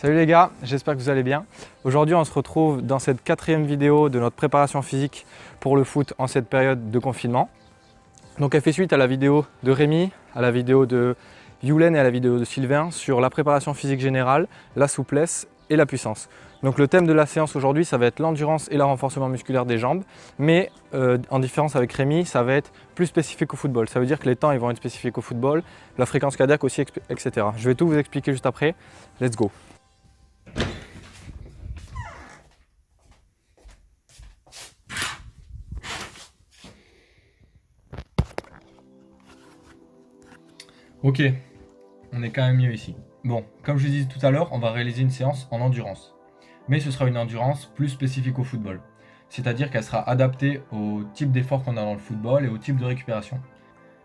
Salut les gars, j'espère que vous allez bien. Aujourd'hui on se retrouve dans cette 4e vidéo de notre préparation physique pour le foot en cette période de confinement. Donc elle fait suite à la vidéo de Rémi, à la vidéo de Youlen et à la vidéo de Sylvain sur la préparation physique générale, la souplesse et la puissance. Donc le thème de la séance aujourd'hui ça va être l'endurance et le renforcement musculaire des jambes, mais en différence avec Rémi, ça va être plus spécifique au football. Ça veut dire que les temps ils vont être spécifiques au football, la fréquence cardiaque aussi, etc. Je vais tout vous expliquer juste après. Let's go! Ok, on est quand même mieux ici. Bon, comme je disais tout à l'heure, on va réaliser une séance en endurance. Mais ce sera une endurance plus spécifique au football. C'est-à-dire qu'elle sera adaptée au type d'effort qu'on a dans le football et au type de récupération.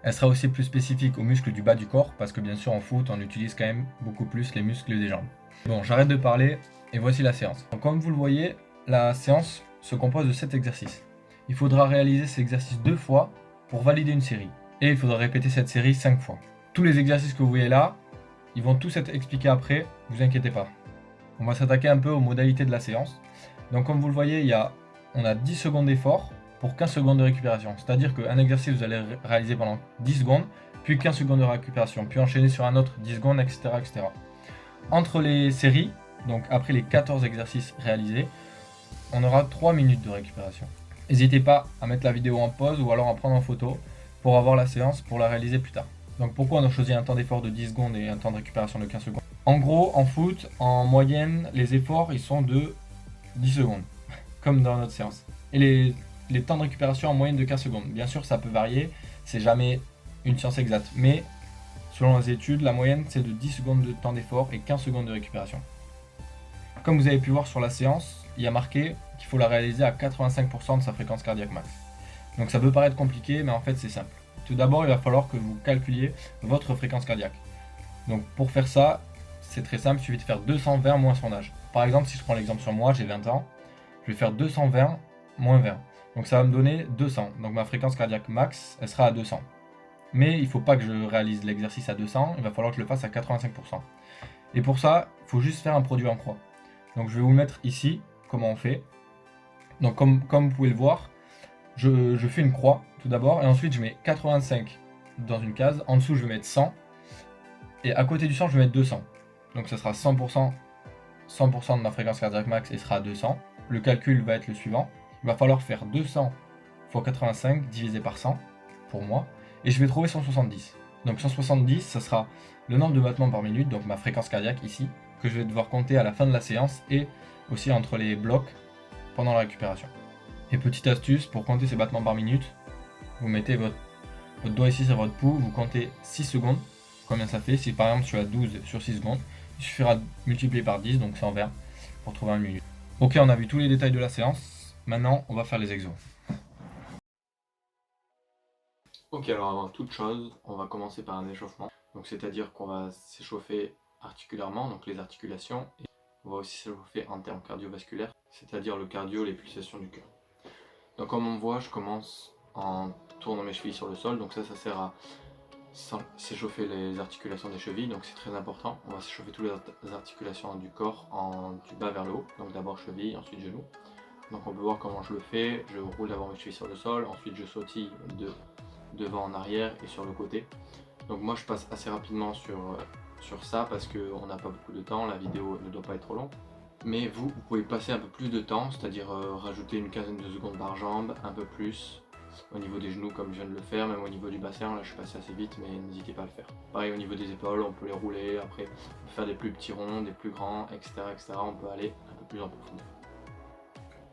Elle sera aussi plus spécifique aux muscles du bas du corps, parce que bien sûr en foot, on utilise quand même beaucoup plus les muscles des jambes. Bon, j'arrête de parler et voici la séance. Donc, comme vous le voyez, la séance se compose de 7 exercices. Il faudra réaliser ces exercices 2 fois pour valider une série. Et il faudra répéter cette série 5 fois. Tous les exercices que vous voyez là, ils vont tous être expliqués après, vous inquiétez pas. On va s'attaquer un peu aux modalités de la séance. Donc comme vous le voyez, on a 10 secondes d'effort pour 15 secondes de récupération. C'est-à-dire qu'un exercice, vous allez réaliser pendant 10 secondes, puis 15 secondes de récupération, puis enchaîner sur un autre 10 secondes, etc. etc. Entre les séries, donc après les 14 exercices réalisés, on aura 3 minutes de récupération. N'hésitez pas à mettre la vidéo en pause ou alors à prendre en photo pour avoir la séance pour la réaliser plus tard. Donc pourquoi on a choisi un temps d'effort de 10 secondes et un temps de récupération de 15 secondes? En gros, en foot, en moyenne, les efforts ils sont de 10 secondes, comme dans notre séance. Et les temps de récupération en moyenne de 15 secondes. Bien sûr, ça peut varier, c'est jamais une science exacte. Mais selon les études, la moyenne c'est de 10 secondes de temps d'effort et 15 secondes de récupération. Comme vous avez pu voir sur la séance, il y a marqué qu'il faut la réaliser à 85% de sa fréquence cardiaque max. Donc ça peut paraître compliqué, mais en fait c'est simple. Tout d'abord, il va falloir que vous calculiez votre fréquence cardiaque. Donc pour faire ça, c'est très simple, il suffit de faire 220 moins son âge. Par exemple, si je prends l'exemple sur moi, j'ai 20 ans, je vais faire 220 moins 20. Donc ça va me donner 200. Donc ma fréquence cardiaque max, elle sera à 200. Mais il ne faut pas que je réalise l'exercice à 200, il va falloir que je le fasse à 85%. Et pour ça, il faut juste faire un produit en croix. Donc je vais vous le mettre ici, comment on fait. Donc comme vous pouvez le voir, je fais une croix tout d'abord, et ensuite je mets 85 dans une case, en dessous je vais mettre 100, et à côté du 100 je vais mettre 200. Donc ça sera 100% de ma fréquence cardiaque max et sera à 200. Le calcul va être le suivant, il va falloir faire 200 fois 85 divisé par 100 pour moi, et je vais trouver 170. Donc 170, ça sera le nombre de battements par minute, donc ma fréquence cardiaque ici, que je vais devoir compter à la fin de la séance et aussi entre les blocs pendant la récupération. Et petite astuce, pour compter ces battements par minute, vous mettez votre doigt ici sur votre pouls, vous comptez 6 secondes, combien ça fait. Si par exemple je suis à 12 sur 6 secondes, il suffira de multiplier par 10, donc 120, pour trouver 1 minute. Ok, on a vu tous les détails de la séance, maintenant on va faire les exos. Ok, alors avant toute chose, on va commencer par un échauffement. Donc c'est-à-dire qu'on va s'échauffer articulairement, donc les articulations, et on va aussi s'échauffer en termes cardiovasculaires, c'est-à-dire le cardio, les pulsations du cœur. Donc comme on voit, je commence en tournant mes chevilles sur le sol, donc ça sert à s'échauffer les articulations des chevilles, donc c'est très important. On va s'échauffer toutes les articulations du corps du bas vers le haut, donc d'abord cheville, ensuite genou. Donc on peut voir comment je le fais, je roule d'abord mes chevilles sur le sol, ensuite je sautille de devant en arrière et sur le côté. Donc moi je passe assez rapidement sur ça parce qu'on n'a pas beaucoup de temps, la vidéo ne doit pas être trop longue. Mais vous pouvez passer un peu plus de temps, c'est-à-dire rajouter une quinzaine de secondes par jambe, un peu plus au niveau des genoux comme je viens de le faire, même au niveau du bassin, là je suis passé assez vite mais n'hésitez pas à le faire. Pareil au niveau des épaules, on peut les rouler, après on peut faire des plus petits ronds, des plus grands, etc. etc. On peut aller un peu plus en profondeur.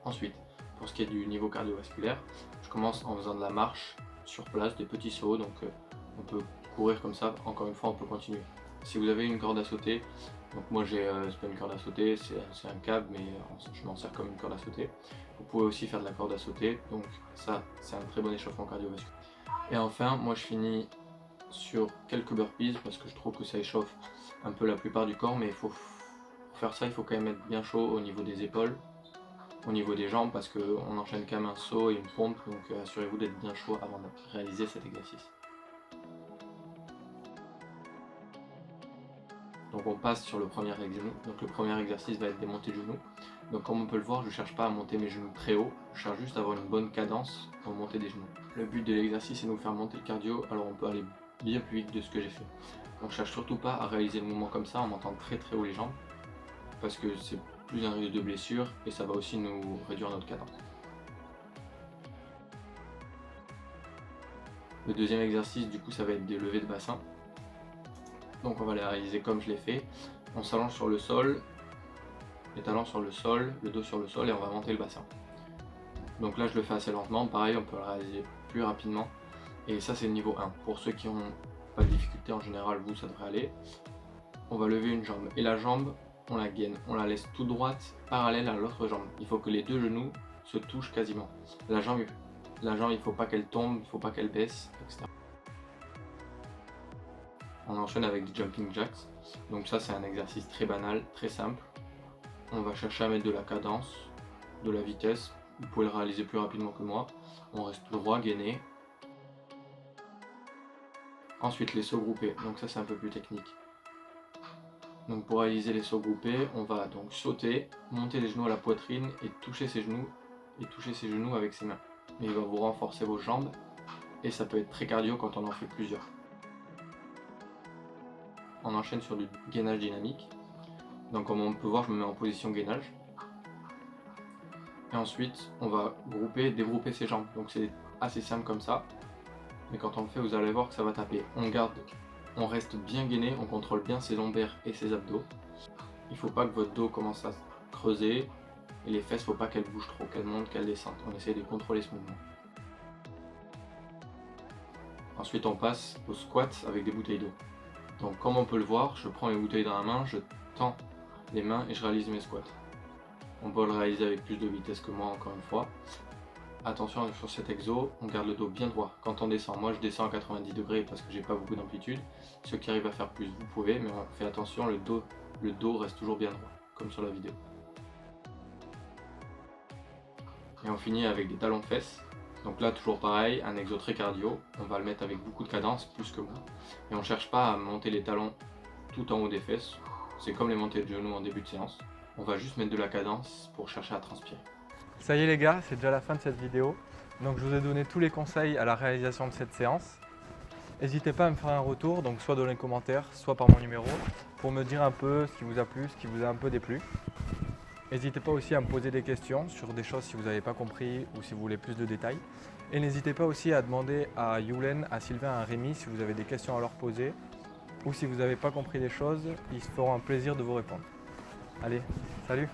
Ensuite, pour ce qui est du niveau cardiovasculaire, je commence en faisant de la marche sur place, des petits sauts, donc on peut courir comme ça, encore une fois on peut continuer. Si vous avez une corde à sauter, donc moi c'est pas une corde à sauter, c'est un câble mais je m'en sers comme une corde à sauter. Vous pouvez aussi faire de la corde à sauter, donc ça c'est un très bon échauffement cardiovasculaire. Et enfin moi je finis sur quelques burpees parce que je trouve que ça échauffe un peu la plupart du corps, mais pour faire ça il faut quand même être bien chaud au niveau des épaules, au niveau des jambes parce qu'on enchaîne quand même un saut et une pompe, donc assurez-vous d'être bien chaud avant de réaliser cet exercice. Donc on passe sur le premier genou. Donc le premier exercice va être des montées de genoux. Donc comme on peut le voir, je ne cherche pas à monter mes genoux très haut, je cherche juste à avoir une bonne cadence pour monter des genoux. Le but de l'exercice est de nous faire monter le cardio, alors on peut aller bien plus vite de ce que j'ai fait. Donc je cherche surtout pas à réaliser le mouvement comme ça en montant très haut les jambes, parce que c'est plus un risque de blessure et ça va aussi nous réduire notre cadence. Le deuxième exercice du coup ça va être des levées de bassin. Donc on va les réaliser comme je l'ai fait. On s'allonge sur le sol, les talons sur le sol, le dos sur le sol et on va monter le bassin. Donc là je le fais assez lentement, pareil on peut le réaliser plus rapidement. Et ça c'est le niveau 1. Pour ceux qui n'ont pas de difficulté en général, vous ça devrait aller. On va lever une jambe et la jambe on la gaine, on la laisse tout droite parallèle à l'autre jambe. Il faut que les deux genoux se touchent quasiment. La jambe il ne faut pas qu'elle tombe, il ne faut pas qu'elle baisse, etc. On enchaîne avec des jumping jacks. Donc ça c'est un exercice très banal, très simple. On va chercher à mettre de la cadence, de la vitesse. Vous pouvez le réaliser plus rapidement que moi. On reste tout droit, gainé. Ensuite les sauts groupés, donc ça c'est un peu plus technique. Donc pour réaliser les sauts groupés, on va donc sauter, monter les genoux à la poitrine et toucher ses genoux avec ses mains. Mais il va vous renforcer vos jambes et ça peut être très cardio quand on en fait plusieurs. On enchaîne sur du gainage dynamique. Donc comme on peut voir, je me mets en position gainage. Et ensuite, on va dégrouper ses jambes. Donc c'est assez simple comme ça. Mais quand on le fait, vous allez voir que ça va taper. On reste bien gainé, on contrôle bien ses lombaires et ses abdos. Il ne faut pas que votre dos commence à creuser. Et les fesses, il ne faut pas qu'elles bougent trop, qu'elles montent, qu'elles descendent. On essaie de contrôler ce mouvement. Ensuite, on passe au squat avec des bouteilles d'eau. Donc comme on peut le voir, je prends les bouteilles dans la main, je tends les mains et je réalise mes squats. On peut le réaliser avec plus de vitesse que moi encore une fois. Attention sur cet exo, on garde le dos bien droit quand on descend. Moi je descends à 90 degrés parce que j'ai pas beaucoup d'amplitude. Ceux qui arrivent à faire plus, vous pouvez, mais on fait attention, le dos reste toujours bien droit, comme sur la vidéo. Et on finit avec des talons de fesses. Donc là toujours pareil, un exo très cardio, on va le mettre avec beaucoup de cadence, plus que moi. Et on ne cherche pas à monter les talons tout en haut des fesses, c'est comme les montées de genoux en début de séance. On va juste mettre de la cadence pour chercher à transpirer. Ça y est les gars, c'est déjà la fin de cette vidéo. Donc je vous ai donné tous les conseils à la réalisation de cette séance. N'hésitez pas à me faire un retour, donc soit dans les commentaires, soit par mon numéro, pour me dire un peu ce qui vous a plu, ce qui vous a un peu déplu. N'hésitez pas aussi à me poser des questions sur des choses si vous n'avez pas compris ou si vous voulez plus de détails. Et n'hésitez pas aussi à demander à Youlen, à Sylvain, à Rémi si vous avez des questions à leur poser ou si vous n'avez pas compris les choses, ils se feront un plaisir de vous répondre. Allez, salut!